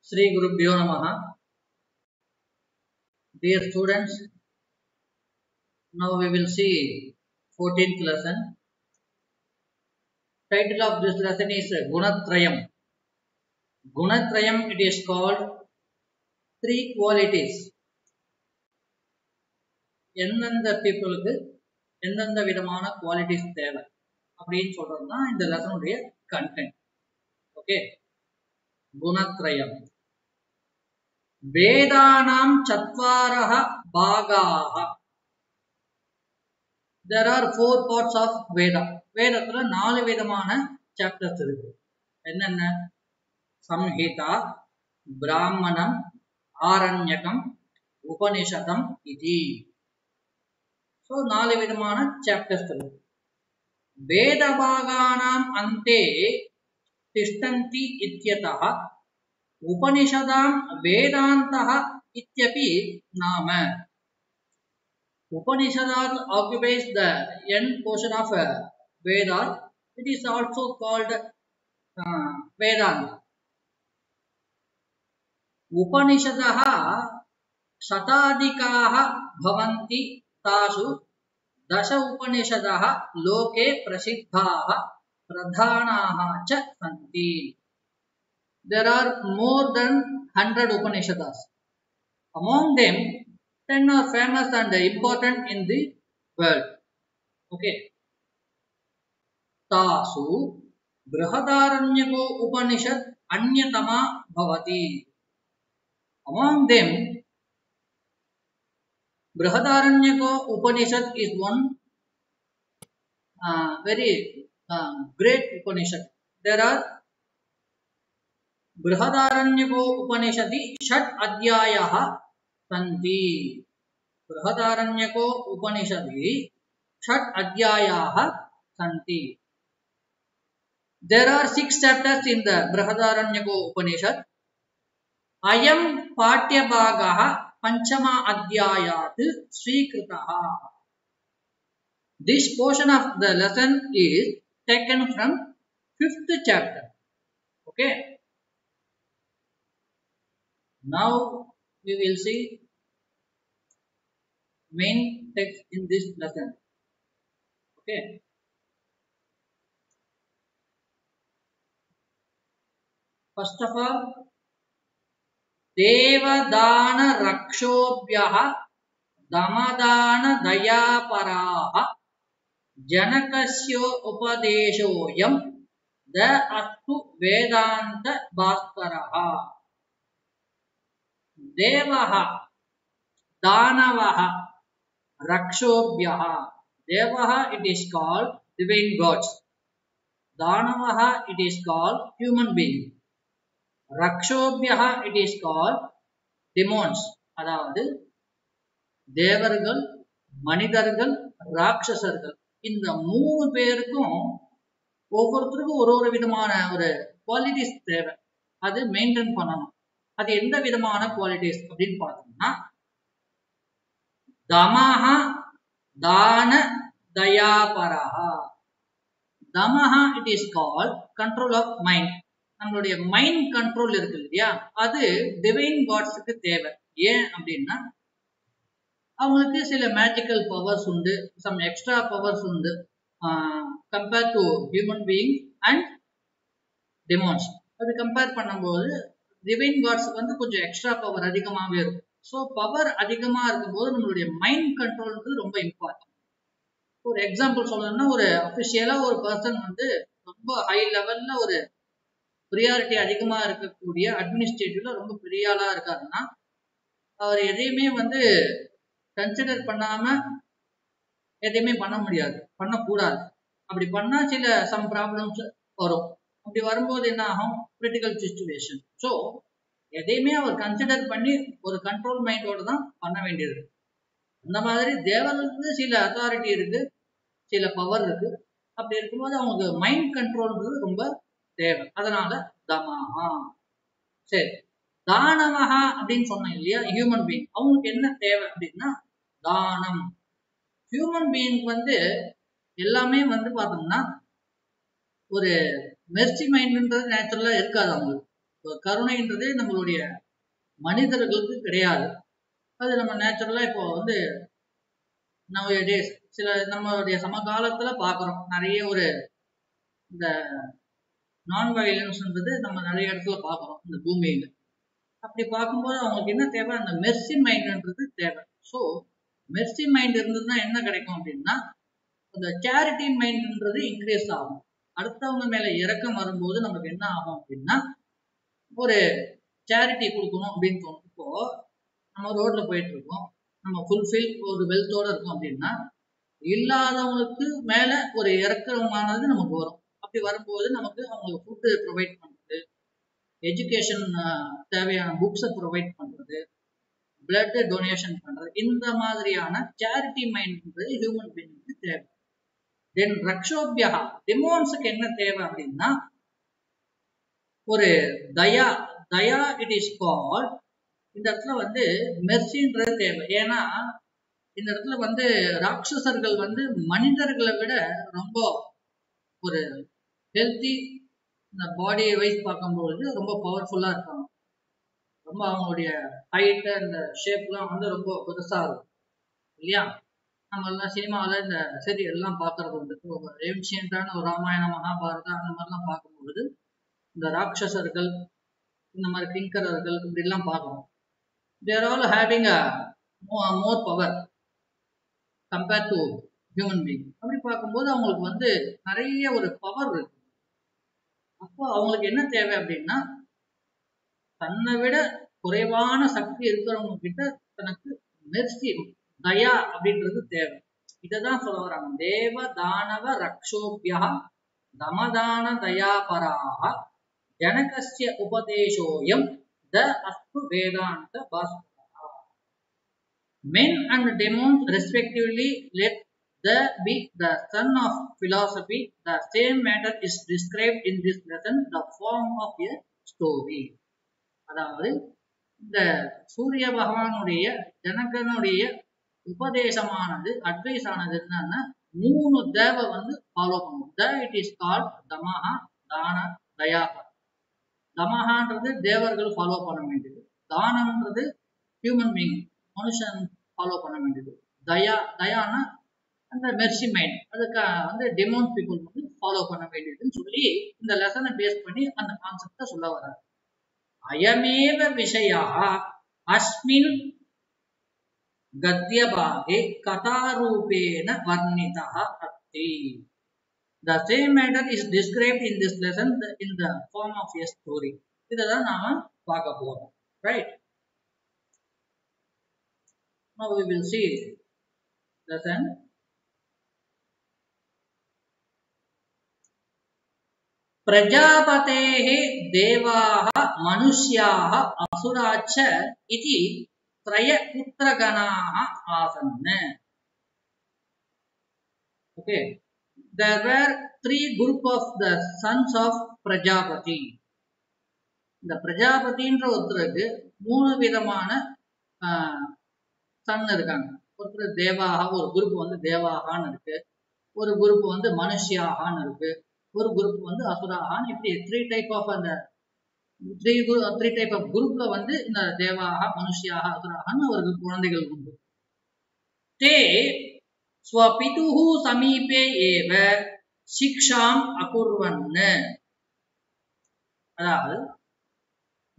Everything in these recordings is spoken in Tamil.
Sri Gurubhyo Namaha. Dear students, now we will see 14th lesson. Title of this lesson is Gunatrayam. Gunatrayam, it is called three qualities. எந்தெந்த பீப்புளுக்கு எந்தெந்த விதமான குவாலிட்டிஸ் தேவை அப்படின்னு சொல்றது தான் இந்த லெசனுடைய content. Okay, குணத்ரயம். வேதானாம் சத்வாரஹ பாகாஹ. There are 4 parts of Veda. வேதத்துல 4 விதமான சாப்டர்ஸ் இருக்கு. என்னென்ன? சம்ஹிதா, பிராமணம், ஆரண்யகம், உபனிஷதம் இதி. So 4 விதமான சாப்டர்ஸ் இருக்கு. வேதபாகானாம் அந்தே திஷ்டந்தி இத்யதஹ உபனிஷதாம் வேதாந்தஹ இத்யபி நாம. Upanishads occupies the end portion of Vedas. It is also called Vedanta. Upanishadaha shatadikaha bhavanti tasu dasha upanishadaha loke prasiddhaha pradhanaha cha santi. There are more than 100 Upanishads. Among them, 10 are famous and important in the world. Okay. Tasu Brihadaranyako Upanishad Anyatama Bhavati. Among them, Brihadaranyako Upanishad is one very great Upanishad. There are Brihadaranyako Upanishadi Shat Adhyayaha Santi. Brihadaranyako Upanishadi Shat Adhyayaha Santi. There are 6 chapters in the Brihadaranyako Upanishad. Ayam Patyabhagaha Panchama Adhyayat Srikritaha. This portion of the lesson is taken from 5th chapter. Okay. Now we will see main text in this lesson. Okay. First of all, Devadana Rakshobhyaha Damadana Dayaparaha Janakasyo Upadeshoyam Da Astu Vedanta Bhaskaraha. Devaha Danavaha Rakshobhyaha. Devaha, it is called divine gods. Danavaha, it is called human beings. Rakshobhyaha, it is called demons. அதாவது தேவர்கள், மனிதர்கள், ராட்சசர்கள். இந்த 3 பேருக்கும் ஒவ்வொருத்தருக்கும் ஒரு விதமான ஒரு குவாலிட்டிஸ் தேவை. அது மெயின்டைன் பண்ணணும். அது எந்த விதமான குவாலிட்டிஸ் அப்படின்னு பார்த்தோம்னா, தமஹா தான தயாபரஹா. தமஹா, it is called control of mind. நம்மளுடைய மைண்ட் கண்ட்ரோல் இருக்கு இல்லையா, அது டிவைன் காட்ஸுக்கு தேவை. ஏன் அப்படின்னா, அவங்களுக்கு சில மேஜிக்கல் பவர்ஸ் உண்டு, சம் எக்ஸ்ட்ரா பவர்ஸ் உண்டு compare to human being and demons. அது கம்பேர் பண்ணும்போது டிவைன் காட்ஸுக்கு வந்து கொஞ்சம் எக்ஸ்ட்ரா பவர் அதிகமாகவே இருக்கும். ஸோ பவர் அதிகமாக இருக்கும்போது நம்மளுடைய மைண்ட் கண்ட்ரோல்ன்றது ரொம்ப இம்பார்ட்டன்ட். ஒரு எக்ஸாம்பிள் சொல்லணும்னா, ஒரு அஃபிஷியலாக ஒரு பர்சன் வந்து ரொம்ப ஹை லெவலில் ஒரு ப்ரியாரிட்டி அதிகமாக இருக்கக்கூடிய அட்மினிஸ்ட்ரேட்டிவ்ல ரொம்ப பெரிய ஆளாக இருக்காருன்னா, அவர் எதையுமே வந்து கன்சிடர் பண்ணாமல் எதையுமே பண்ண முடியாது, பண்ணக்கூடாது. அப்படி பண்ணால் சில சம் ப்ராப்ளம்ஸ் வரும். அப்படி வரும்போது என்ன ஆகும்? Critical situation. ஸோ எதையுமே அவர் கன்சிடர் பண்ணி ஒரு கண்ட்ரோல் மைண்டோடு தான் பண்ண வேண்டியது. அந்த மாதிரி தேவர்களுக்கு சில அத்தாரிட்டி இருக்கு, சில பவர் இருக்கு. அப்படி இருக்கும்போது அவங்களுக்கு மைண்ட் கண்ட்ரோல்ன்றது ரொம்ப தேவை. அதனால தமஹா. சரி, தானவஹா அப்படின்னு சொன்னேன் இல்லையா, ஹியூமன் பீயிங். அவங்களுக்கு என்ன தேவை அப்படின்னா தானம். ஹியூமன் பீயிங் வந்து எல்லாமே பார்த்தோம்னா ஒரு மெர்சி மைண்ட்ன்றது நேச்சுரலா இருக்காது அவங்களுக்கு. கருணைன்றது நம்மளுடைய மனிதர்களுக்கு கிடையாது. அது நம்ம நேச்சுரலா இப்போ வந்து நவடேஸ் சில நம்மளுடைய சமகாலத்துல பாக்குறோம். நிறைய ஒரு இந்த நான் வயலன்ஸ்ன்றது நம்ம நிறைய இடத்துல பாக்குறோம் இந்த பூமியில. அப்படி பார்க்கும்போது அவங்களுக்கு என்ன தேவை, அந்த மெர்சி மைண்ட்ன்றது தேவை. ஸோ மெர்சி மைண்ட் இருந்ததுன்னா என்ன கிடைக்கும் அப்படின்னா, அந்த சேரிட்டி மைண்ட்ன்றது இன்க்ரீஸ் ஆகும். அடுத்தவங்க மேல இறக்கம் வரும்போது நமக்கு என்ன ஆகும் அப்படின்னா, ஒரு சேரிட்டி கொடுக்கணும் அப்படின்னு தோணும். இப்போ நம்ம ரோட்ல போயிட்டு இருக்கோம், நம்ம ஃபுல்ஃபில் ஒரு வெல்த்தோட இருக்கோம் அப்படின்னா, இல்லாதவங்களுக்கு மேல ஒரு இறக்கமானது நமக்கு வரும். அப்படி வரும்போது நமக்கு அவங்களுக்கு ஃபுட்டு ப்ரொவைட் பண்றது, எஜுகேஷன் தேவையான புக்ஸை ப்ரொவைட் பண்றது, பிளட் டொனேஷன் பண்றது, இந்த மாதிரியான சேரிட்டி மைண்ட்ன்றது ஹியூமன் பீயிங்க்கு தேவை. தென் ரக்ஷோபியா டிமோன்ஸுக்கு என்ன தேவை அப்படின்னா, ஒரு தயா தயா இட் இஸ் கால்ட். இந்த இடத்துல வந்து மெர்சின்றது தேவை. ஏன்னா இந்த இடத்துல வந்து ராட்சசர்கள் வந்து மனிதர்களை விட ரொம்ப ஒரு ஹெல்த்தி, இந்த பாடி வைஸ் பார்க்கும்போது ரொம்ப பவர்ஃபுல்லா இருக்காங்க. ரொம்ப அவங்களுடைய ஹைட்டு அந்த ஷேப்லாம் வந்து ரொம்ப பெருசா இருக்கும் இல்லையா? நம்ம எல்லாம் சினிமாவில் இந்த சீரியல் எல்லாம் பார்க்கறது உண்டு. ஏன்ஷியன்டான ஒரு ராமாயணம் மகாபாரதம் அந்த மாதிரிலாம் பார்க்கும்பொழுது இந்த ராட்சசர்கள், இந்த மாதிரி கிங்கரர்கள் இப்படிலாம் பார்க்கணும். They're all having a more power compared to human being. அப்படி பார்க்கும்போது அவங்களுக்கு வந்து நிறைய ஒரு பவர் இருக்கு. அப்போ அவங்களுக்கு என்ன தேவை அப்படின்னா, தன்னை விட குறைவான சக்தி இருக்கிறவங்க கிட்ட தனக்கு மெர்சி, தயா அப்படின்றது தேவை. இதைதான் சொல்ல வராங்க. தேவ தானவ ரக்ஷோபியா தமதான தயாபராக ஜனகஸ்ய உபதேசோயம் த அஸ்து வேதாந்த Bhaskara. Men and demons respectively, let there be the son of philosophy. The same matter is described in this lesson, the form of a story. அதாவது இந்த சூரிய பகவானுடைய ஜனகனுடைய உபதேசமானது, அட்வைஸ் ஆனது என்னன்னா, 3 தேவை வந்து ஃபாலோ பண்ணும். இட் இஸ் கால்ட் தமஹா தான தயாபர. தமஹான்றது தேவர்கள் ஃபாலோ பண்ண வேண்டியது, தானம்ன்றது ஹியூமன் பீயிங் மனுஷன் ஃபாலோ பண்ண வேண்டியது, தயானா அந்த மெர்சி மைண்ட் அதுக்கு வந்து டெமோன் பீப்புள் வந்து ஃபாலோ பண்ண வேண்டியதுன்னு சொல்லி இந்த லெசனை பேஸ் பண்ணி அந்த கான்செப்டை சொல்ல வர்றாரு. அயமேவ விஷயா அஸ்மின் கத்யபாகே கதாரூபேன வர்ணிதா அஸ்தி. The same matter is described in this lesson in the form of a story. இதைதான் நாம பார்க்க போறோம். Right? Now we will see lesson. प्रजापतेः देवाः मनुष्याः असुराश्च इति त्रयपुत्रगणाः आसन्. Okay, there were 3 groups of the sons of Prajapati. இந்த பிரஜாபதின்ற ஒருத்தருக்கு 3 விதமான சன் இருக்காங்க. ஒருத்தர் தேவாக, ஒரு குரூப் வந்து தேவாகான்னு இருக்கு, ஒரு குரூப் வந்து மனுஷியாகான்னு இருக்கு, ஒரு குரூப் வந்து அசுராகான்னு. இப்படி 3 டைப் ஆஃப் அந்த 3 டைப் ஆஃப் குரூப்ல வந்து இந்த தேவாக, மனுஷியாக, அசுராகான்னு அவருக்கு குழந்தைகள் உண்டு. தே ஸ்வபிதுஹு சமீபே ஏவ சிக்ஷாம் அகுர்வன்னு. அதாவது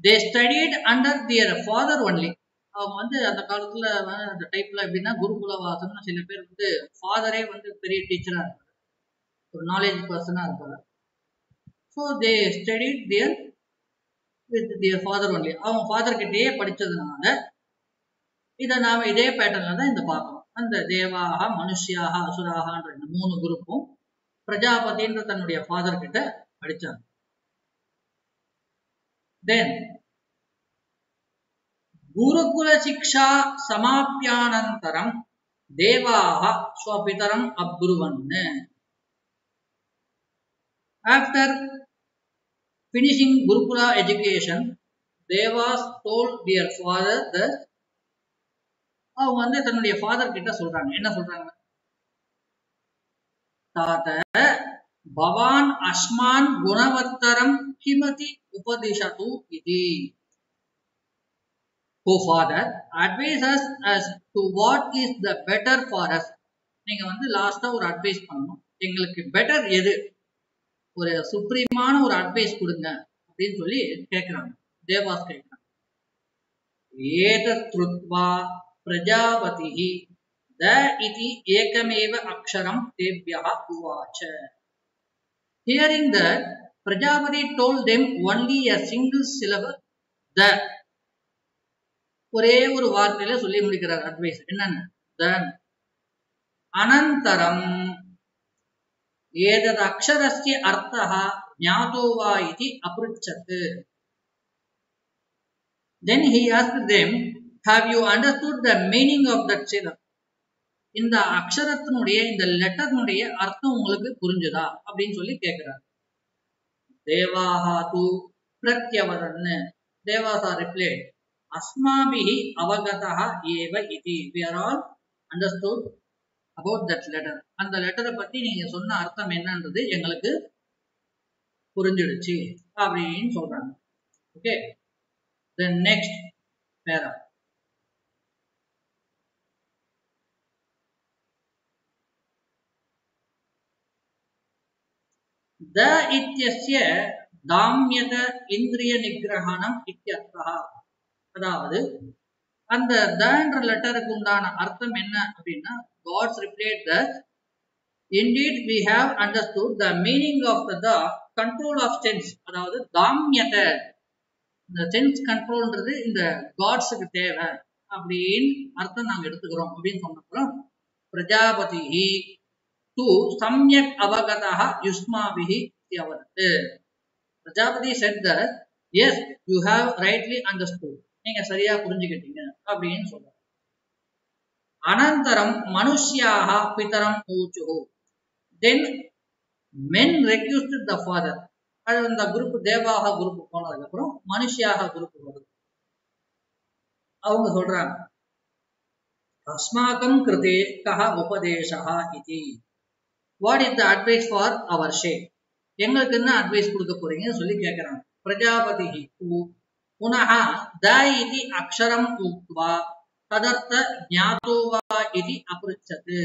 they studied under their father only. அவங்க வந்து அந்த காலத்துல அந்த டைப்ல எப்படின்னா, குருகுலவாசம்னு சில பேர் வந்து ஃபாதரே வந்து பெரிய டீச்சரா இருப்பாரு, ஒரு நாலேஜ் பர்சனா இருப்பாரு. So they studied their with their father only. அவங்க ஃபாதர் கிட்டேயே படிச்சதுனால இதை நாம இதே பேட்டர்ல தான் இந்த பார்க்கணும். அந்த தேவாக, மனுஷியாக, அசுராகன்ற இந்த 3 குரூப்பும் பிரஜாபதின்ற தன்னுடைய ஃபாதர் கிட்ட படிச்சாங்க. தென் குருகுல சிக்ஷா சமாப்யானந்தரம் தேவாக ஸ்வபிதரம் அப்ருவன்னு. After finishing Gurukula education, Devas told their father that அவங்க வந்து தன்னுடைய ஃபாதர் கிட்ட சொல்றாங்க. என்ன சொல்றாங்க? தாத்த, Bhavan Asman Gunavattaram Kimati Upadishatu Iti. Oh Father, advise us as to what is the better for us. நீங்க வந்து லாஸ்டா ஒரு அட்வைஸ் பண்ணணும். எங்களுக்கு பெட்டர் எது, ஒரு சுப்ரீமான ஒரு அட்வைஸ் கொடுங்க அப்படின்னு சொல்லி கேட்கிறாங்க. தேவாஸ் கேட்கிறாங்க. ஏதத் த்ருத்வா பிரஜாபதிஹி த இதி ஏகமேவ அக்ஷரம் தேவ்யஹ உவாச்ச. Hearing that, Prajapati told them only a single syllable, the. ஒரே ஒரு வார்த்தையில சொல்லி முடிக்கிறார் அட்வைஸ். என்னன்னு? then. அனந்தரம் ஏதத் அக்ஷரஸ்ய அர்த்தஹ ஞாதோ வா இதி அப்ருச்சத். Then he asked them, have you understood the meaning of that syllable? இந்த அக்ஷரத்தினுடைய இந்த லெட்டர்னுடைய அர்த்தம் உங்களுக்கு புரிஞ்சுதா அப்படின்னு சொல்லி கேட்கிறார். தேவாஹா து பிரத்யவதன்னு. தேவாசா ரிப்ளைட், அஸ்மாபிஹி அவகதஹ ஏவ இதி. we are all understood about that letter. அந்த லெட்டரை பத்தி நீங்க சொன்ன அர்த்தம் என்னன்றது எங்களுக்கு புரிஞ்சிடுச்சு அப்படின்னு சொல்றாங்க. Okay, the next para. த இத்யஸ்ய தாம்யத இந்திரிய நிகிரஹணம் இத்யர்த்தஹ. அதாவது அந்த தன்ற லெட்டருக்கு உண்டான அர்த்தம் என்ன அப்படின்னா, God's replied that indeed we have understood the meaning of the control of sense. அதாவது தாம்யத, இந்த சென்ஸ் கண்ட்ரோல்ன்றது இந்த காட்ஸுக்கு தேவை அப்படின்னு அர்த்தம் நாங்க எடுத்துக்கிறோம் அப்படின்னு சொன்னப்பறம், பிரஜாபதி து சம்யக் அவகதஹ யுஸ்மாபிஹி இத்யவதத். Prajapati said that yes, you have rightly understood. நீங்க சரியா புரிஞ்சுக்கிட்டீங்க அப்படின்னு சொல்றாங்க. அனந்தரம் மனுஷ்யாக பிதரம் ஊச்சுஹு. then men recused the father. அது அந்த குரூப் தேவாக குரூப் போனதுக்கு அப்புறம் மனுஷியாக குரூப் வருது. அவங்க சொல்றாங்க, அஸ்மாகம் கிருதே கஹ உபதேசஹ இதி. What is the advice for our sake? எங்களுக்கு என்ன அட்வைஸ் கொடுக்க போறீங்கன்னு சொல்லி கேட்கிறாங்க. பிரஜாபதி புனः த இதி அக்ஷரம் உக்த்வா ததர்த்த ஞாதோ வா இதி அப்ருச்சத்.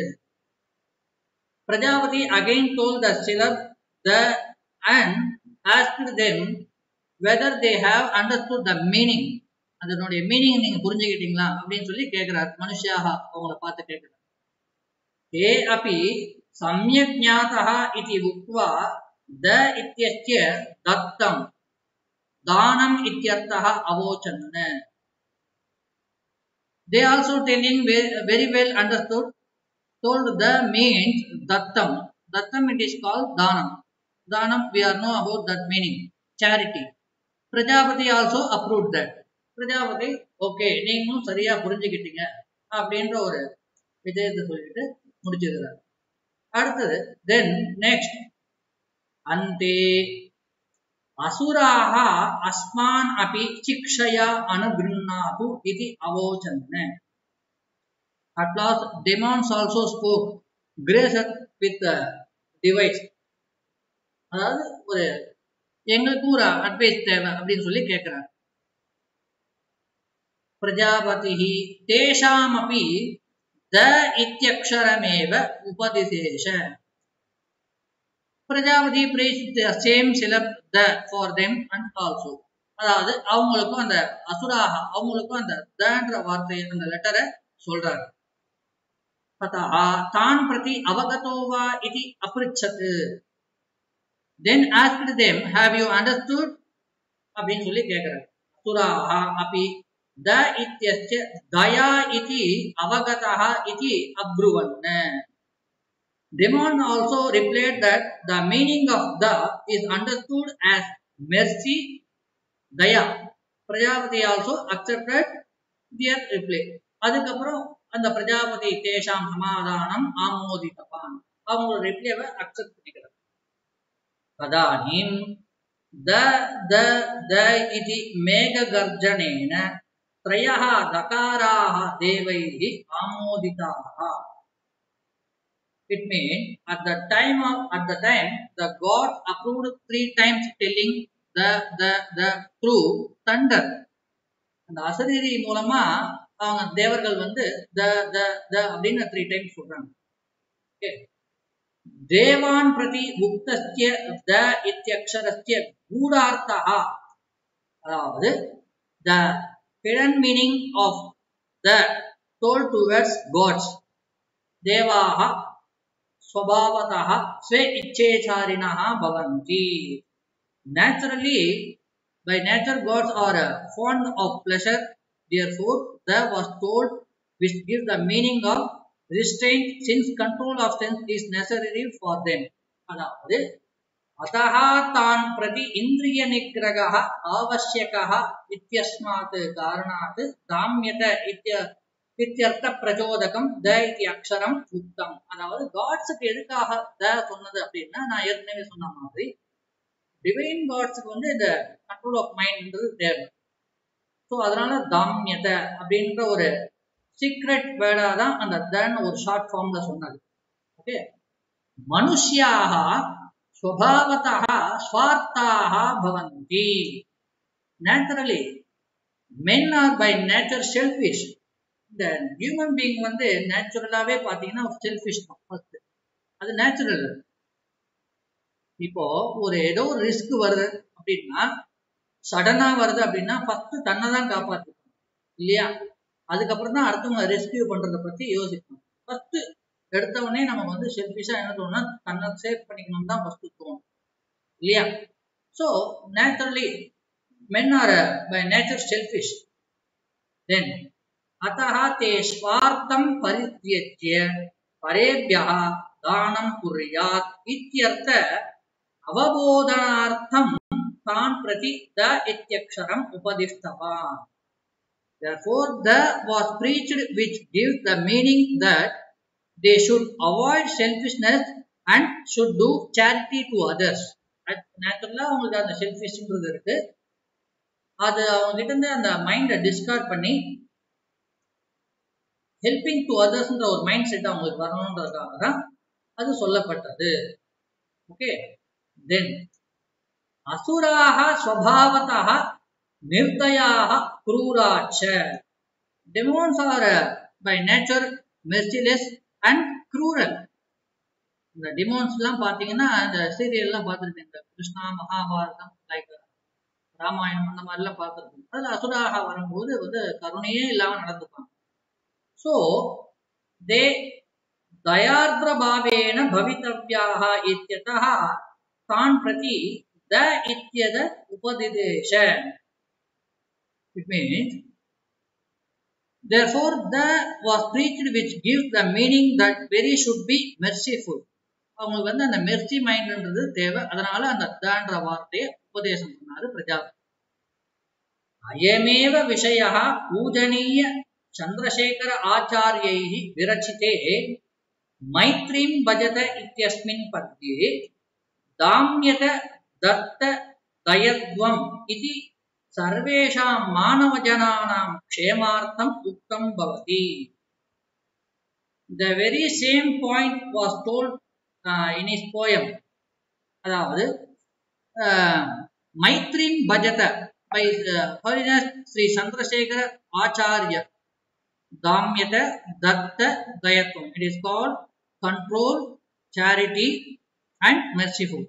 Prajapati again told the syllable the and asked them whether they have understood the meaning. அதனுடைய மீனிங் நீங்க புரிஞ்சுக்கிட்டீங்களா அப்படின்னு சொல்லி கேட்கிறார். மனுஷியாக அவங்கள பார்த்து கேட்கிறார். ஏ அபி சம்யக் ஞாதஹ இதி உக்த்வா த இத்யஸ்ய தத்தம் தானம் இத்யர்த்தஹ அவோச்சன். They also telling very well understood, told the means dattam. Dattam it is called dhanam. Dhanam we are know about that meaning, charity. Prajapati also approved that. Prajapati okay, நீங்களும் சரியா புரிஞ்சுக்கிட்டீங்க அப்படின்ற ஒரு விஜயத்தை சொல்லிட்டு முடிச்சிருக்கிறார். அடுத்தது then next அந்தே அசுராஹ அஸ்மான் அபி சிக்ஷயா அனுகிருண்ணாது இதி அவோச்சன்ன. At last demons also spoke, grace with device. அதாவது ஒரு எங்களுக்கு ஒரு அட்வைஸ் தேவை அப்படின்னு சொல்லி கேட்கிறார். பிரஜாபதி தேஷாமபி த இத்யக்ஷரமேவ உபதிசேஷ. Prajapati praised the same syllable the for them and also. அதாவது அவங்களுக்கும் அந்த அசுராக அவங்களுக்கும் அந்த தன்ற வார்த்தை அந்த லெட்டரை சொல்றாரு. ततः तान् प्रति अवगतो वा इति अपृच्छत्. Then asked them, have you understood? அப்படின்னு சொல்லி கேட்கிறார். அசுராஹ அபி த இத்யஸ்ய தயா இதி அவகதஹ இதி அப்ருவன்ன. Demon also replied that the meaning of the is understood as mercy, daya. Prajapati also accepted their reply. அதுக்கப்புறம் அந்த பிரஜாபதி தேஷாம் சமாதானம் ஆமோதித்தவான், அவங்களோட ரிப்ளைவை அக்செப்ட் பண்ணிக்கிறார். ததானீம் த த த இதி மேக கர்ஜனேன த்ரயஹ தகாராஹ தேவைஹி ஆமோதிதாஹ. It means at the time the God approved 3 times telling the through thunder. அந்த அசரீரி மூலமா அவங்க தேவர்கள் வந்து த அப்படின்னு 3 times சொல்றாங்க. ஓகே, தேவான் பிரதி உக்தஸ்ய த இத்யக்ஷரஸ்ய கூடார்த்தஹ, அதாவது the hidden meaning of the told towards gods. Devaha swabhavataha swe ichechharinaha bhavanti. Naturally, by nature gods are fond of pleasure. Therefore, the was told which gives the meaning of restraint, since control of sense is necessary for them. அதாவது अतः तान् प्रति इंद्रिय निग्रहः आवश्यकः इत्यस्मात् कारणात् दाम्यत इत्यर्थ प्रचोदकम द इति अक्षरम उक्तम. அதாவது காட்ஸ்க்கு எதுக்காக த சொன்னது அப்படின்னா, நான் ஏற்கனவே சொன்ன மாதிரி டிவைன் காட்ஸ்க்கு வந்து இந்த கண்ட்ரோல் ஆஃப் மைண்ட்ன்றது தேவை. ஸோ அதனால தாமியத அப்படின்ற ஒரு சீக்ரெட் வேர்டா தான் அந்த தன்னு ஒரு ஷார்ட் ஃபார்ம்ல சொன்னது. ஓகே, மனுஷ்யாக स्वभावतः स्वार्थाः भवन्ति. Naturally, men are by nature selfish. The human being வந்து நேச்சுரலாவே பாத்தீங்கன்னா செல்ஃபிஷ் தான் ஃபர்ஸ்ட். அது நேச்சுரல். இப்போ ஒரு ஏதோ ஒரு ரிஸ்க் வருது அப்படின்னா, சடனா வருது அப்படின்னா ஃபர்ஸ்ட் தன்னை தான் காப்பாற்றிக்கணும் இல்லையா? அதுக்கப்புறம் தான் அடுத்தவங்க ரெஸ்கியூ பண்றதை பத்தி யோசிக்கணும். ஃபர்ஸ்ட் எடுத்தவொடனே நம்ம வந்து செல்ஃபிஷா என்ன தோணும்னா தன்னை சேவ் பண்ணிக்கணும் தான் ஃபர்ஸ்ட் தோணும் இல்லையா? So naturally men are by nature selfish. Then अतः ते स्वार्थं परित्यज्य परेभ्यः दानं कुर्यात् इत्यर्थ अवबोधनार्थं तान् प्रति the इत्यक्षरम् उपदिष्टवान्. Therefore, the was preached which gives the meaning that they should avoid selfishness and should do charity to others. நேச்சுரலா அவங்களுக்கு அந்த செல்ஃபிஷ்ன்றது இருக்கு. அது அவங்க கிட்ட இருந்து அந்த மைண்டை டிஸ்கார்ட் பண்ணி ஹெல்பிங் டு அதர்ஸ்ன்ற ஒரு மைண்ட் செட் அவங்களுக்கு வரணுன்றதுக்காக தான் அது சொல்லப்பட்டது. ஓகே, தென் அசுராக ஸ்வபாவதः நிர்தயாः க்ரூராச்ச. Demons are by nature merciless and cruel. இந்த டிமோன்ஸ் எல்லாம் பாத்தீங்கன்னா இந்த சீரியல் எல்லாம் பார்த்துருக்கேன், இந்த கிருஷ்ணா மகாபாரதம் லைக் ராமாயணம் அந்த மாதிரி எல்லாம் பார்த்துருக்கேன். அதுல அசுராக வரும்போது வந்து கருணையே இல்லாம நடந்துப்பாங்க. ஸோ தே தயார்த்ர பாவேன பவித்தவ்யாः இத்யதः தான் பிரதி த இத்யத உபதிதேஷ. It means therefore the was preached which gives the meaning that very should be merciful. அவங்களுக்கு வந்து அந்த மெர்சி மைண்ட்ன்றது தேவை. அதனால அந்த தன்ற வார்த்தையை உபதேசம் பண்ணாரு பிரஜாபதி. அயமேவ விஷயः பூஜனீய சந்திரசேகர ஆச்சார்யைः விரச்சிதே மைத்ரீம் பஜத இத்யஸ்மின் பத்யே தாம்யத தத்த தயத்வம் இதி சர்வேஷாம் மானவஜனானாம் க்ஷேமார்த்தம் உக்தம் பவதி. The very same point was told in his poem. அதாவது மைத்ரீம் பஜத by Holiness Sri Chandrasekhara Acharya Damyata Datta Dayatvam. It is called control, charity and merciful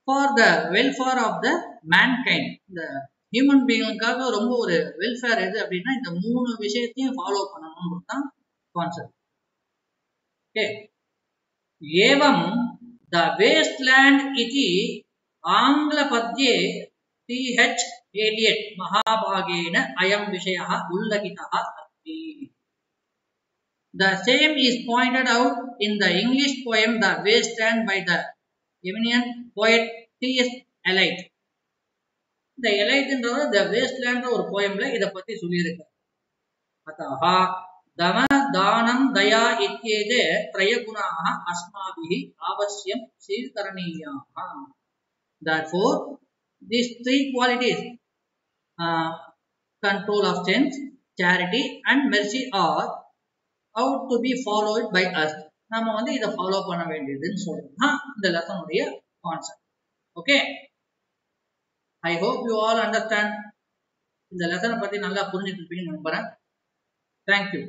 for the welfare of the mankind. The human being காக ரொம்ப ஒரு வெல்ஃபேர் எது அப்படின்னா இந்த 3 விஷயத்தையும் ஃபாலோ பண்ணணும்னு தான் கான்செப்ட். ஓகே, ஏவம் த வேஸ்ட்லேண்ட் இதி ஆங்கில பத்யே T.H. Eliot महाभागेन अयं विषयः उल्लखितः अस्ति. The same is pointed out in the English poem The Wasteland by the eminent poet T.S. Eliot. இந்த எலைட்ன்றவர் The Wasteland ஒரு போயம்ல இத பத்தி சொல்லியிருக்கார். अतः दम दानं दया इत्येते त्रयगुणाः अस्माभिः अवश्यं स्वीकरणीयाः. Therefore, these 3 qualities, control of sense, charity and mercy are out to be followed by us. நம்ம வந்து இதை ஃபாலோ பண்ண வேண்டியதுன்னு சொல்றதுதான் இந்த லெசனுடைய concept. Okay, I hope you all understand. இந்த லெசனை பத்தி நல்லா புரிஞ்சுட்டு இருப்பீங்கன்னு நம்புறேன். தேங்க்யூ.